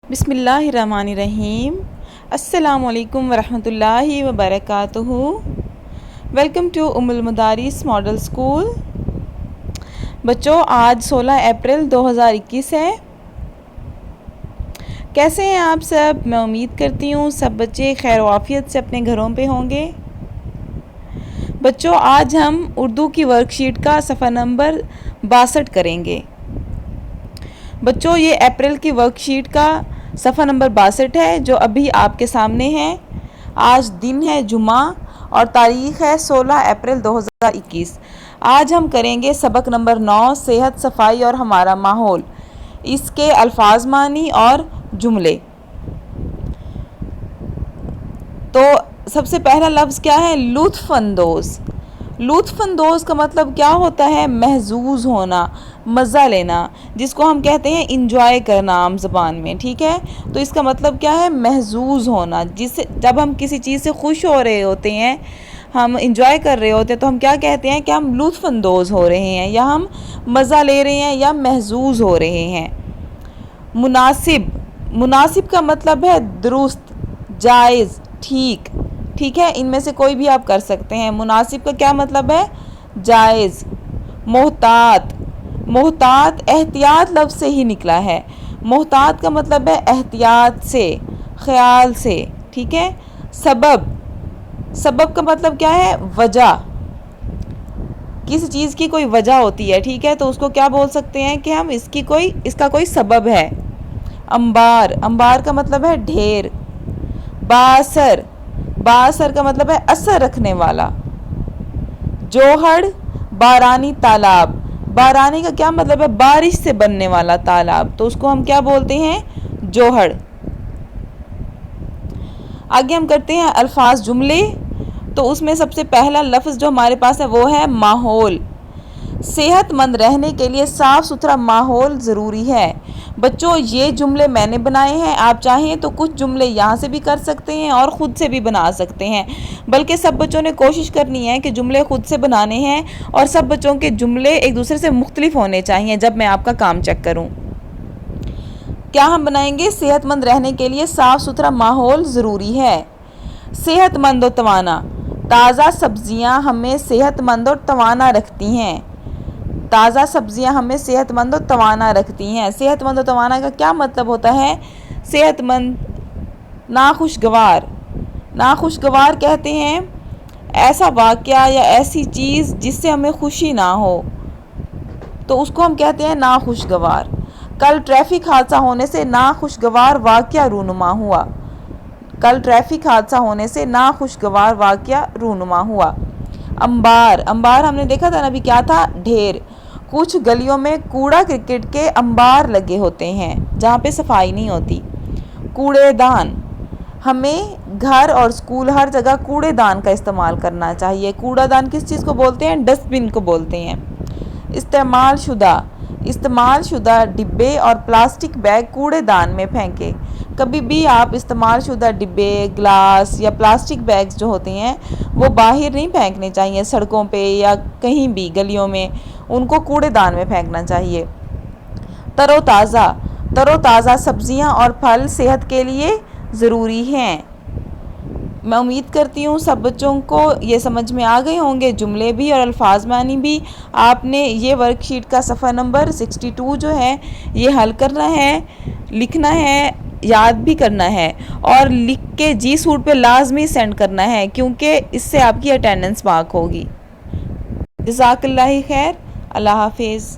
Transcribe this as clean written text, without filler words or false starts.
بسم اللہ الرحمن الرحیم۔ السلام علیکم ورحمۃ اللہ وبرکاتہ۔ ویلکم ٹو ام المدارس ماڈل اسکول۔ بچوں، آج 16 اپریل 2021 ہے۔ کیسے ہیں آپ سب؟ میں امید کرتی ہوں سب بچے خیر و عافیت سے اپنے گھروں پہ ہوں گے۔ بچوں، آج ہم اردو کی ورک شیٹ کا صفحہ نمبر 62 کریں گے۔ بچوں، یہ اپریل کی ورک شیٹ کا صفحہ نمبر 62 ہے جو ابھی آپ کے سامنے ہے۔ آج دن ہے جمعہ اور تاریخ ہے 16 اپریل 2021۔ آج ہم کریں گے سبق نمبر 9 صحت، صفائی اور ہمارا ماحول، اس کے الفاظ، معنی اور جملے۔ تو سب سے پہلا لفظ کیا ہے؟ لطف اندوز۔ لطف اندوز کا مطلب کیا ہوتا ہے؟ محظوظ ہونا، مزہ لینا، جس کو ہم کہتے ہیں انجوائے کرنا عام زبان میں، ٹھیک ہے؟ تو اس کا مطلب کیا ہے؟ محظوظ ہونا۔ جب ہم کسی چیز سے خوش ہو رہے ہوتے ہیں، ہم انجوائے کر رہے ہوتے ہیں، تو ہم کیا کہتے ہیں کہ ہم لطف اندوز ہو رہے ہیں، یا ہم مزہ لے رہے ہیں، یا محظوظ ہو رہے ہیں۔ مناسب۔ مناسب کا مطلب ہے درست، جائز، ٹھیک ہے؟ ان میں سے کوئی بھی آپ کر سکتے ہیں۔ مناسب کا کیا مطلب ہے؟ جائز۔ محتاط۔ محتاط احتیاط لفظ سے ہی نکلا ہے۔ محتاط کا مطلب ہے احتیاط سے، خیال سے، ٹھیک ہے؟ سبب۔ سبب کا مطلب کیا ہے؟ وجہ۔ کسی چیز کی کوئی وجہ ہوتی ہے، ٹھیک ہے؟ تو اس کو کیا بول سکتے ہیں کہ ہم اس کا کوئی سبب ہے۔ انبار۔ انبار کا مطلب ہے ڈھیر۔ بااثر۔ بااثر کا مطلب ہے اثر رکھنے والا۔ جوہر۔ بارانی تالاب۔ بارانی کا کیا مطلب ہے؟ بارش سے بننے والا تالاب، تو اس کو ہم کیا بولتے ہیں؟ جوہر۔ آگے ہم کرتے ہیں الفاظ، جملے۔ تو اس میں سب سے پہلا لفظ جو ہمارے پاس ہے وہ ہے ماحول۔ صحت مند رہنے کے لیے صاف ستھرا ماحول ضروری ہے۔ بچوں، یہ جملے میں نے بنائے ہیں، آپ چاہیں تو کچھ جملے یہاں سے بھی کر سکتے ہیں اور خود سے بھی بنا سکتے ہیں، بلکہ سب بچوں نے کوشش کرنی ہے کہ جملے خود سے بنانے ہیں، اور سب بچوں کے جملے ایک دوسرے سے مختلف ہونے چاہیے جب میں آپ کا کام چیک کروں۔ کیا ہم بنائیں گے؟ صحت مند رہنے کے لیے صاف ستھرا ماحول ضروری ہے۔ صحت مند و توانا۔ تازہ سبزیاں ہمیں صحت مند اور توانا رکھتی ہیں۔ تازہ سبزیاں ہمیں صحت مند و توانا رکھتی ہیں۔ صحت مند و توانا کا کیا مطلب ہوتا ہے؟ صحت مند، ناخوشگوار۔ ناخوشگوار کہتے ہیں ایسا واقعہ یا ایسی چیز جس سے ہمیں خوشی نہ ہو، تو اس کو ہم کہتے ہیں ناخوشگوار۔ کل ٹریفک حادثہ ہونے سے ناخوشگوار واقعہ رونما ہوا۔ کل ٹریفک حادثہ ہونے سے ناخوشگوار واقعہ رونما ہوا۔ انبار۔ انبار ہم نے دیکھا تھا نا ابھی، کیا تھا؟ ڈھیر۔ کچھ گلیوں میں کوڑا کرکٹ کے انبار لگے ہوتے ہیں جہاں پہ صفائی نہیں ہوتی۔ کوڑے دان۔ ہمیں گھر اور اسکول ہر جگہ کوڑے دان کا استعمال کرنا چاہیے۔ کوڑا دان کس چیز کو بولتے ہیں؟ ڈسٹ بن کو بولتے ہیں۔ استعمال شدہ۔ استعمال شدہ ڈبے اور پلاسٹک بیگ کوڑے دان میں پھینکے۔ کبھی بھی آپ استعمال شدہ ڈبے، گلاس یا پلاسٹک بیگز جو ہوتے ہیں وہ باہر نہیں پھینکنے چاہیے، سڑکوں پہ یا کہیں بھی گلیوں میں، ان کو کوڑے دان میں پھینکنا چاہیے۔ تر و تازہ۔ تر و تازہ سبزیاں اور پھل صحت کے لیے ضروری ہیں۔ میں امید کرتی ہوں سب بچوں کو یہ سمجھ میں آ گئے ہوں گے، جملے بھی اور الفاظ معنی بھی۔ آپ نے یہ ورک شیٹ کا صفحہ نمبر 62 جو ہے یہ حل کرنا ہے، لکھنا ہے، یاد بھی کرنا ہے، اور لکھ کے جی سوٹ پہ لازمی سینڈ کرنا ہے، کیونکہ اس سے آپ کی اٹینڈنس مارک ہوگی۔ جزاک اللہ خیر۔ اللہ حافظ۔